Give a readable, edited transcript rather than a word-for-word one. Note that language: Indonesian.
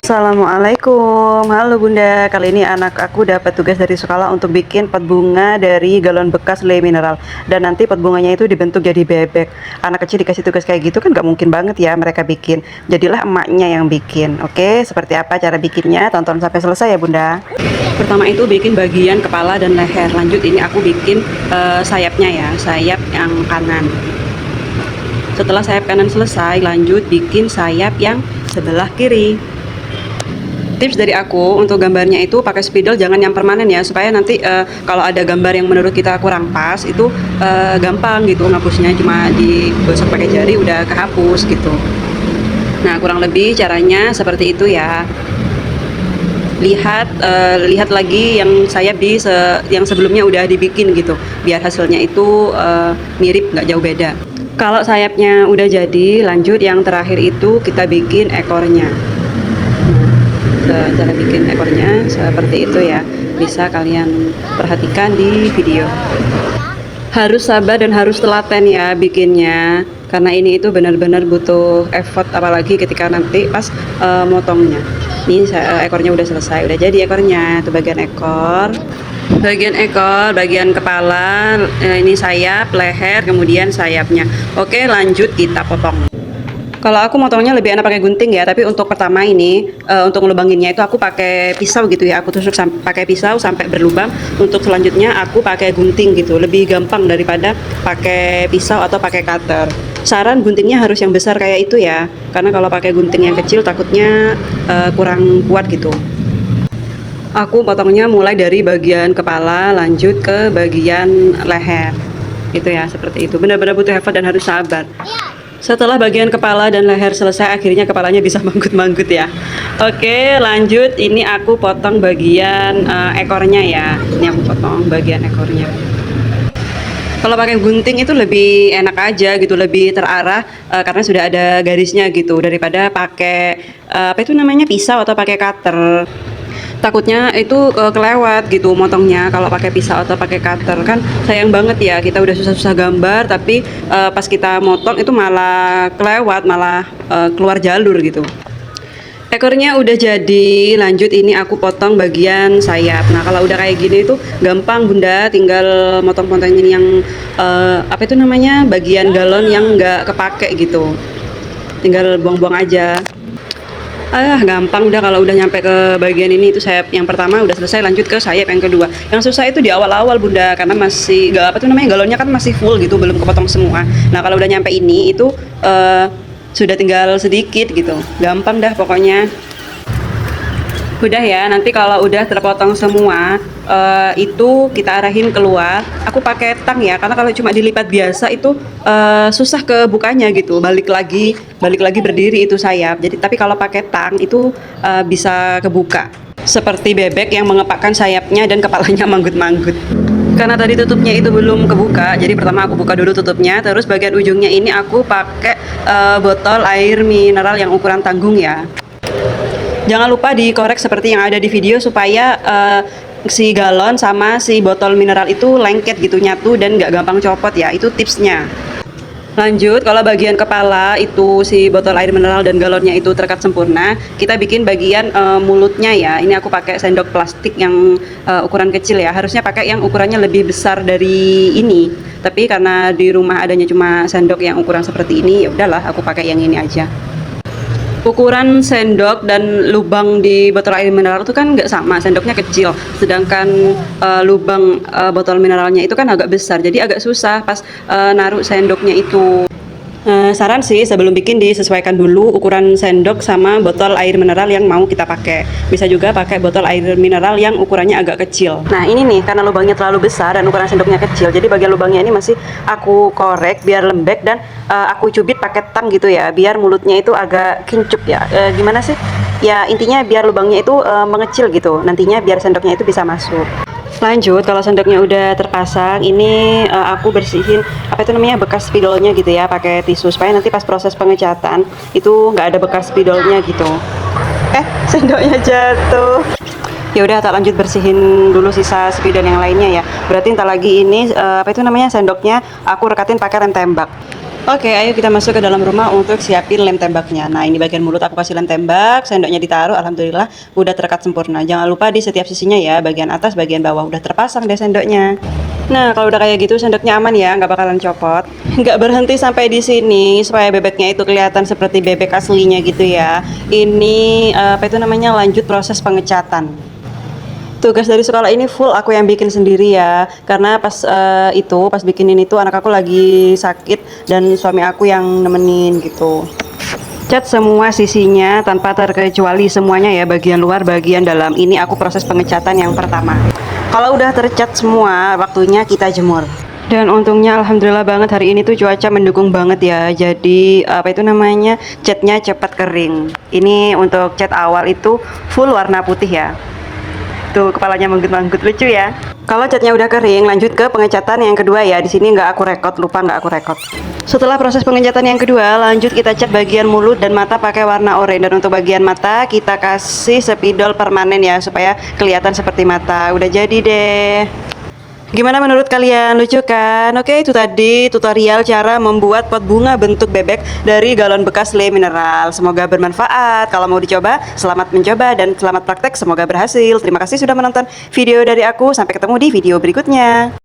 Assalamualaikum, halo Bunda. Kali ini anak aku dapat tugas dari sekolah untuk bikin pot bunga dari galon bekas le mineral. Dan nanti pot bunganya itu dibentuk jadi bebek. Anak kecil dikasih tugas kayak gitu kan gak mungkin banget ya mereka bikin. Jadilah emaknya yang bikin. Oke, seperti apa cara bikinnya? Tonton sampai selesai ya Bunda. Pertama itu bikin bagian kepala dan leher. Lanjut ini aku bikin sayapnya ya, sayap yang kanan. Setelah sayap kanan selesai, lanjut bikin sayap yang sebelah kiri. Tips dari aku untuk gambarnya itu pakai spidol, jangan yang permanen ya, supaya nanti kalau ada gambar yang menurut kita kurang pas itu gampang gitu ngapusnya, cuma digosok pakai jari udah kehapus gitu. Nah kurang lebih caranya seperti itu ya. Lihat lagi yang sayap yang sebelumnya udah dibikin gitu, biar hasilnya itu mirip, nggak jauh beda. Kalau sayapnya udah jadi, lanjut yang terakhir itu kita bikin ekornya. Cara bikin ekornya seperti itu ya, bisa kalian perhatikan di video. Harus sabar dan harus telaten ya bikinnya, karena ini itu benar-benar butuh effort, apalagi ketika nanti pas motongnya. Ini ekornya udah selesai, udah jadi ekornya. Itu bagian ekor, bagian kepala, ini sayap, leher, kemudian sayapnya. Oke, lanjut kita potong. Kalau aku motongnya lebih enak pakai gunting ya, tapi untuk pertama ini untuk ngelubanginnya itu aku pakai pisau gitu ya, aku tusuk pakai pisau sampai berlubang. Untuk selanjutnya aku pakai gunting gitu, lebih gampang daripada pakai pisau atau pakai cutter. Saran guntingnya harus yang besar kayak itu ya, karena kalau pakai gunting yang kecil takutnya kurang kuat gitu. Aku potongnya mulai dari bagian kepala, lanjut ke bagian leher gitu ya, seperti itu. Benar-benar butuh effort dan harus sabar. Setelah bagian kepala dan leher selesai, akhirnya kepalanya bisa manggut-manggut ya. Oke, lanjut. Ini aku potong bagian ekornya ya. Ini aku potong bagian ekornya. Kalau pakai gunting itu lebih enak aja gitu, lebih terarah karena sudah ada garisnya gitu, daripada pakai apa itu namanya, pisau atau pakai cutter. Takutnya itu kelewat gitu motongnya kalau pakai pisau atau pakai cutter, kan sayang banget ya, kita udah susah-susah gambar tapi pas kita motong itu malah kelewat, malah keluar jalur gitu. Ekornya udah jadi, lanjut ini aku potong bagian sayap. Nah kalau udah kayak gini itu gampang Bunda, tinggal motong-motongin yang apa itu namanya, bagian galon yang nggak kepake gitu, tinggal buang-buang aja. Gampang udah kalau udah nyampe ke bagian ini. Itu sayap yang pertama udah selesai, lanjut ke sayap yang kedua. Yang susah itu di awal-awal Bunda, karena masih apa tuh namanya, galonnya kan masih full gitu, belum kepotong semua. Nah kalau udah nyampe ini itu sudah tinggal sedikit gitu, gampang dah pokoknya. Udah ya, nanti kalau udah terpotong semua itu kita arahin keluar. Aku pakai tang ya, karena kalau cuma dilipat biasa itu susah kebukanya gitu, balik lagi berdiri itu sayap. Jadi tapi kalau pakai tang itu bisa kebuka, seperti bebek yang mengepakkan sayapnya dan kepalanya manggut-manggut. Karena tadi tutupnya itu belum kebuka, jadi pertama aku buka dulu tutupnya, terus bagian ujungnya ini aku pakai botol air mineral yang ukuran tanggung ya. Jangan lupa dikorek seperti yang ada di video, supaya si galon sama si botol mineral itu lengket gitu, nyatu dan nggak gampang copot ya, itu tipsnya. Lanjut, kalau bagian kepala itu si botol air mineral dan galonnya itu terikat sempurna, kita bikin bagian mulutnya ya. Ini aku pakai sendok plastik yang ukuran kecil ya, harusnya pakai yang ukurannya lebih besar dari ini, tapi karena di rumah adanya cuma sendok yang ukuran seperti ini, ya udahlah aku pakai yang ini aja. Ukuran sendok dan lubang di botol air mineral itu kan nggak sama, sendoknya kecil, sedangkan lubang botol mineralnya itu kan agak besar, jadi agak susah pas naruh sendoknya itu. Saran sih sebelum bikin disesuaikan dulu ukuran sendok sama botol air mineral yang mau kita pakai. Bisa juga pakai botol air mineral yang ukurannya agak kecil. Nah ini nih, karena lubangnya terlalu besar dan ukuran sendoknya kecil, jadi bagian lubangnya ini masih aku korek biar lembek, dan aku cubit pakai tang gitu ya, biar mulutnya itu agak kincup ya. Gimana sih? Ya intinya biar lubangnya itu mengecil gitu, nantinya biar sendoknya itu bisa masuk. Lanjut, kalau sendoknya udah terpasang, ini aku bersihin apa itu namanya, bekas spidolnya gitu ya, pakai tisu, supaya nanti pas proses pengecatan itu nggak ada bekas spidolnya gitu. Sendoknya jatuh. Ya udah, tak lanjut bersihin dulu sisa spidol yang lainnya ya. Berarti ntar lagi ini apa itu namanya, sendoknya aku rekatin pakai rem tembak. Oke, ayo kita masuk ke dalam rumah untuk siapin lem tembaknya. Nah, ini bagian mulut aku kasih lem tembak, sendoknya ditaruh, alhamdulillah udah terekat sempurna. Jangan lupa di setiap sisinya ya, bagian atas, bagian bawah udah terpasang deh sendoknya. Nah, kalau udah kayak gitu sendoknya aman ya, nggak bakalan copot. Nggak berhenti sampai di sini supaya bebeknya itu kelihatan seperti bebek aslinya gitu ya. Ini apa itu namanya, lanjut proses pengecatan. Tugas dari sekolah ini full aku yang bikin sendiri ya, karena pas bikinin itu anak aku lagi sakit dan suami aku yang nemenin gitu. Cat semua sisinya tanpa terkecuali semuanya ya, bagian luar bagian dalam. Ini aku proses pengecatan yang pertama. Kalau udah tercat semua, waktunya kita jemur. Dan untungnya alhamdulillah banget hari ini tuh cuaca mendukung banget ya. Jadi apa itu namanya, catnya cepat kering. Ini untuk cat awal itu full warna putih ya. Tuh kepalanya manggut-manggut, lucu ya. Kalau catnya udah kering, lanjut ke pengecatan yang kedua ya. Di sini nggak aku rekod, lupa nggak aku rekod. Setelah proses pengecatan yang kedua, lanjut kita cat bagian mulut dan mata pakai warna oranye. Dan untuk bagian mata kita kasih spidol permanen ya, supaya kelihatan seperti mata. Udah jadi deh. Gimana menurut kalian? Lucu kan? Oke, itu tadi tutorial cara membuat pot bunga bentuk bebek dari galon bekas Le Mineral. Semoga bermanfaat. Kalau mau dicoba, selamat mencoba dan selamat praktek. Semoga berhasil. Terima kasih sudah menonton video dari aku. Sampai ketemu di video berikutnya.